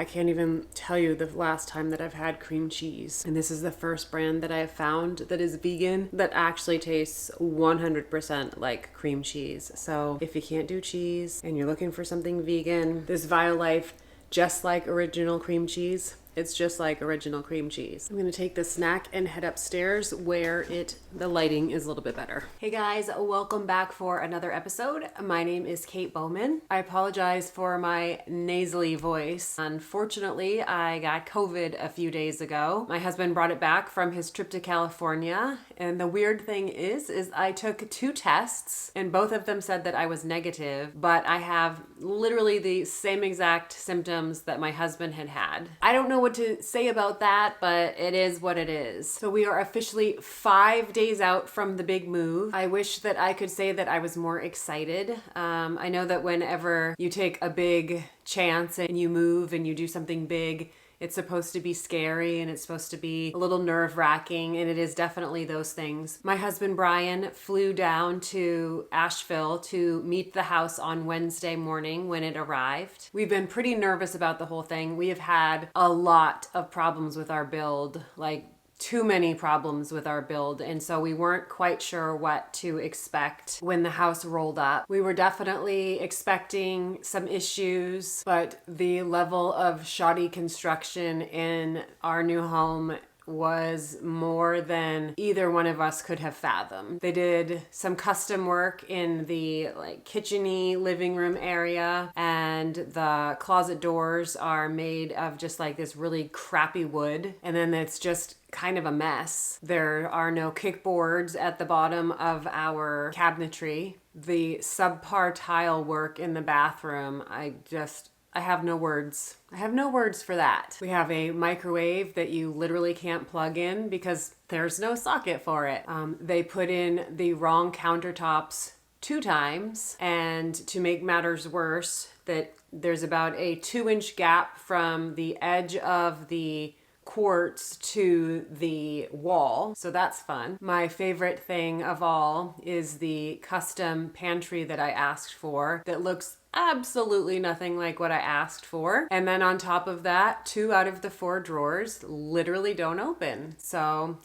I can't even tell you the last time that I've had cream cheese. And this is the first brand that I have found that is vegan that actually tastes 100% like cream cheese. So if you can't do cheese and you're looking for something vegan, this Violife, just like original cream cheese. It's just like original cream cheese. I'm gonna take the snack and head upstairs where the lighting is a little bit better. Hey guys, welcome back for another episode. My name is Kate Bowman. I apologize for my nasally voice. Unfortunately, I got COVID a few days ago. My husband brought it back from his trip to California. And the weird thing is I took 2 tests and both of them said that I was negative, but I have literally the same exact symptoms that my husband had. I don't know what to say about that, but it is what it is. So we are officially 5 days out from the big move. I wish that I could say that I was more excited. I know that whenever you take a big chance and you move and you do something big, it's supposed to be scary and it's supposed to be a little nerve-wracking, and it is definitely those things. My husband Brian flew down to Asheville to meet the house on Wednesday morning when it arrived. We've been pretty nervous about the whole thing. We have had a lot of problems with our build, like too many problems with our build, and so we weren't quite sure what to expect when the house rolled up. We were definitely expecting some issues, but the level of shoddy construction in our new home was more than either one of us could have fathomed. They did some custom work in the kitchen-y living room area, and the closet doors are made of just like this really crappy wood, and then it's just kind of a mess. There are no kickboards at the bottom of our cabinetry. The subpar tile work in the bathroom, I have no words. I have no words for that. We have a microwave that you literally can't plug in because there's no socket for it. They put in the wrong countertops 2 times, and to make matters worse, that there's about a 2-inch gap from the edge of the quartz to the wall, so that's fun. My favorite thing of all is the custom pantry that I asked for that looks absolutely nothing like what I asked for. And then on top of that, 2 out of the 4 drawers literally don't open. So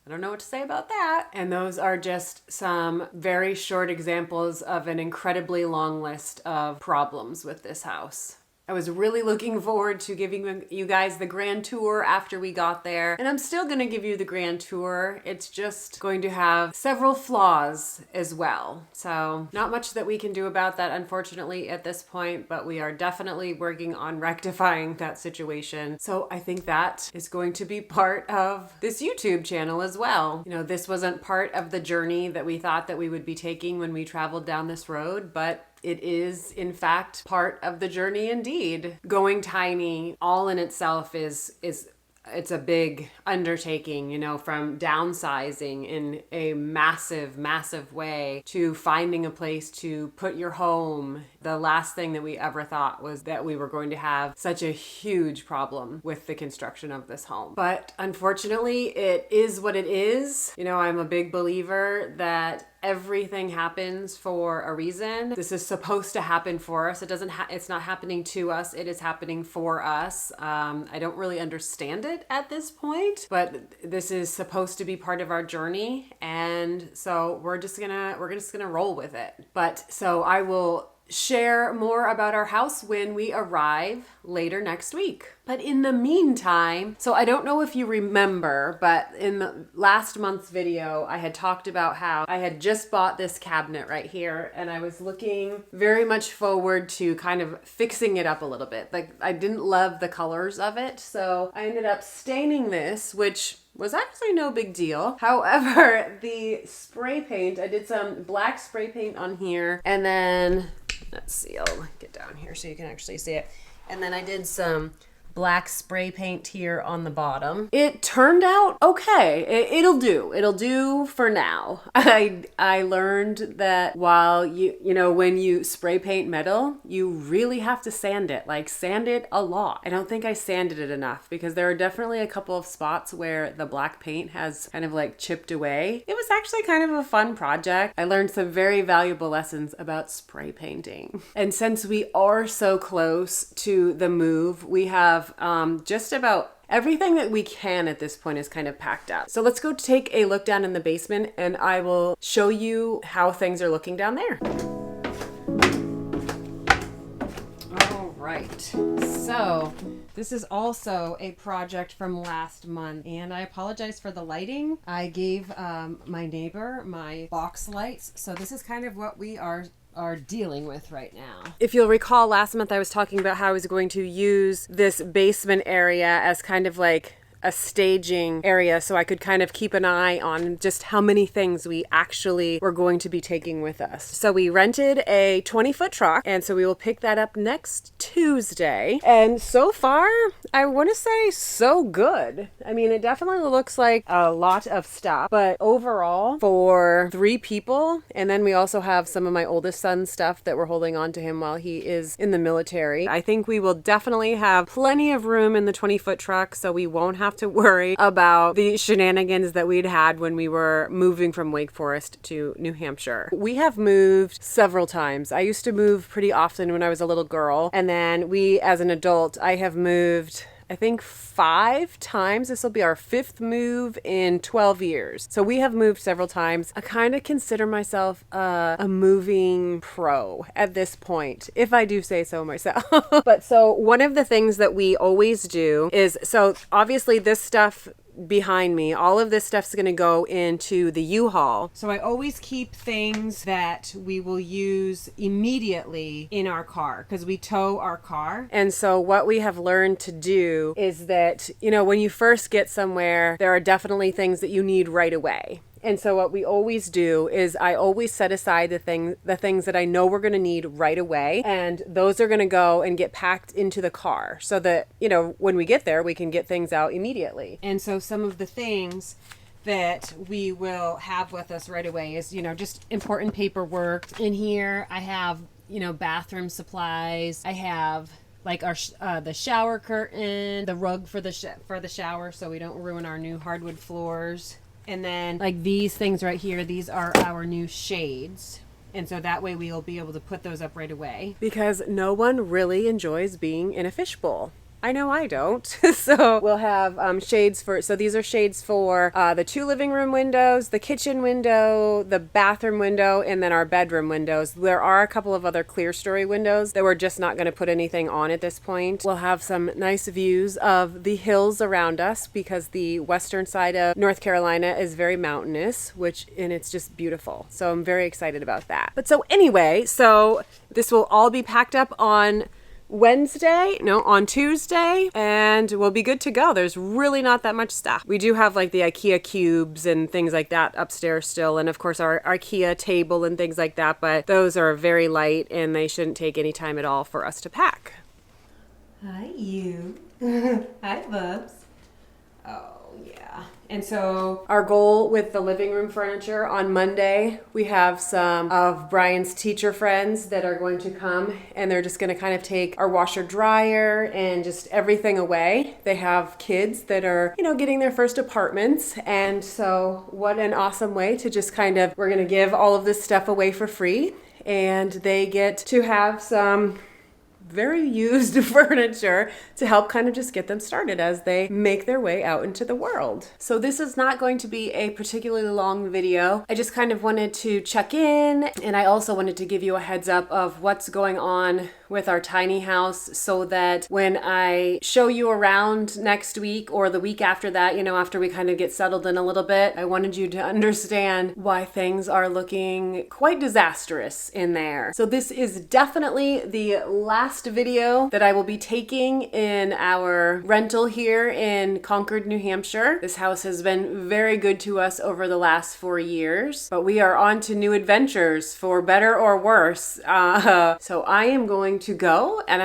I don't know what to say about that. And those are just some very short examples of an incredibly long list of problems with this house. I was really looking forward to giving you guys the grand tour after we got there, and I'm still going to give you the grand tour. It's just going to have several flaws as well. So not much that we can do about that, unfortunately, at this point, but we are definitely working on rectifying that situation. So I think that is going to be part of this YouTube channel as well. You know, this wasn't part of the journey that we thought that we would be taking when we traveled down this road, but it is, in fact, part of the journey indeed. Going tiny all in itself it's a big undertaking, you know, from downsizing in a massive, massive way to finding a place to put your home. The last thing that we ever thought was that we were going to have such a huge problem with the construction of this home. But unfortunately, it is what it is. You know, I'm a big believer that everything happens for a reason. This is supposed to happen for us. It's not happening to us. It is happening for us. I don't really understand it at this point, but this is supposed to be part of our journey. And so we're just gonna roll with it. But so I will share more about our house when we arrive later next week. But in the meantime, so I don't know if you remember, but in the last month's video, I had talked about how I had just bought this cabinet right here, and I was looking very much forward to kind of fixing it up a little bit. Like, I didn't love the colors of it, so I ended up staining this, which was actually no big deal. However, the spray paint, I did some black spray paint on here, and then let's see, I'll get down here so you can actually see it. And then I did some black spray paint here on the bottom. It turned out okay. It'll do. It'll do for now. I learned that while when you spray paint metal, you really have to sand it. Like, sand it a lot. I don't think I sanded it enough because there are definitely a couple of spots where the black paint has kind of like chipped away. It was actually kind of a fun project. I learned some very valuable lessons about spray painting. And since we are so close to the move, we have just about everything that we can at this point is kind of packed up. So let's go take a look down in the basement and I will show you how things are looking down there. All right. So this is also a project from last month, and I apologize for the lighting. I gave my neighbor my box lights, so this is kind of what we are dealing with right now. If you'll recall, last month I was talking about how I was going to use this basement area as kind of like a staging area so I could kind of keep an eye on just how many things we actually were going to be taking with us. So we rented a 20-foot truck, and so we will pick that up next Tuesday. And so far, I want to say so good. I mean, it definitely looks like a lot of stuff, but overall for 3 people, and then we also have some of my oldest son's stuff that we're holding on to him while he is in the military. I think we will definitely have plenty of room in the 20-foot truck, so we won't have to worry about the shenanigans that we'd had when we were moving from Wake Forest to New Hampshire. We have moved several times. I used to move pretty often when I was a little girl, and then as an adult, I have moved I think 5 times. This will be our 5th move in 12 years. So we have moved several times. I kind of consider myself a moving pro at this point, if I do say so myself. But so one of the things that we always do is, so obviously this stuff behind me, all of this stuff's going to go into the U-Haul. So I always keep things that we will use immediately in our car because we tow our car. And so what we have learned to do is that, when you first get somewhere, there are definitely things that you need right away. And so what we always do is I always set aside the things that I know we're going to need right away. And those are going to go and get packed into the car so that, when we get there, we can get things out immediately. And so some of the things that we will have with us right away is, just important paperwork. In here, I have, bathroom supplies. I have like the shower curtain, the rug for the shower so we don't ruin our new hardwood floors. And then like these things right here, these are our new shades. And so that way we'll be able to put those up right away. Because no one really enjoys being in a fishbowl. I know I don't. So we'll have shades so these are shades for the 2 living room windows, the kitchen window, the bathroom window, and then our bedroom windows. There are a couple of other clear story windows that we're just not going to put anything on at this point. We'll have some nice views of the hills around us because the western side of North Carolina is very mountainous, and it's just beautiful. So I'm very excited about that. But so anyway, so this will all be packed up on Tuesday, and we'll be good to go. There's really not that much stuff. We do have like the IKEA cubes and things like that upstairs still, and of course our IKEA table and things like that, but those are very light and they shouldn't take any time at all for us to pack. Hi, you. Hi, Bubs. Oh, yeah. And so our goal with the living room furniture, on Monday, we have some of Brian's teacher friends that are going to come, and they're just going to kind of take our washer dryer and just everything away. They have kids that are, getting their first apartments. And so what an awesome way to just we're going to give all of this stuff away for free, and they get to have some very used furniture to help kind of just get them started as they make their way out into the world. So this is not going to be a particularly long video. I just kind of wanted to check in, and I also wanted to give you a heads up of what's going on with our tiny house so that when I show you around next week or the week after that, after we kind of get settled in a little bit, I wanted you to understand why things are looking quite disastrous in there. So this is definitely the last video that I will be taking in our rental here in Concord, New Hampshire. This house has been very good to us over the last 4 years, but we are on to new adventures for better or worse. So I am going going to go, and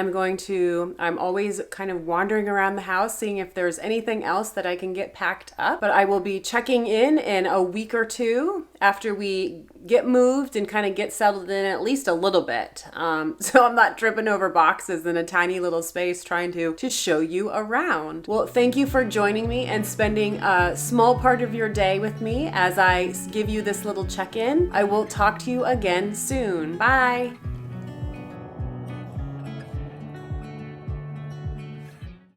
I'm always kind of wandering around the house seeing if there's anything else that I can get packed up. But I will be checking in a week or two after we get moved and kind of get settled in at least a little bit. So I'm not tripping over boxes in a tiny little space trying to show you around. Well, thank you for joining me and spending a small part of your day with me as I give you this little check-in. I will talk to you again soon. Bye.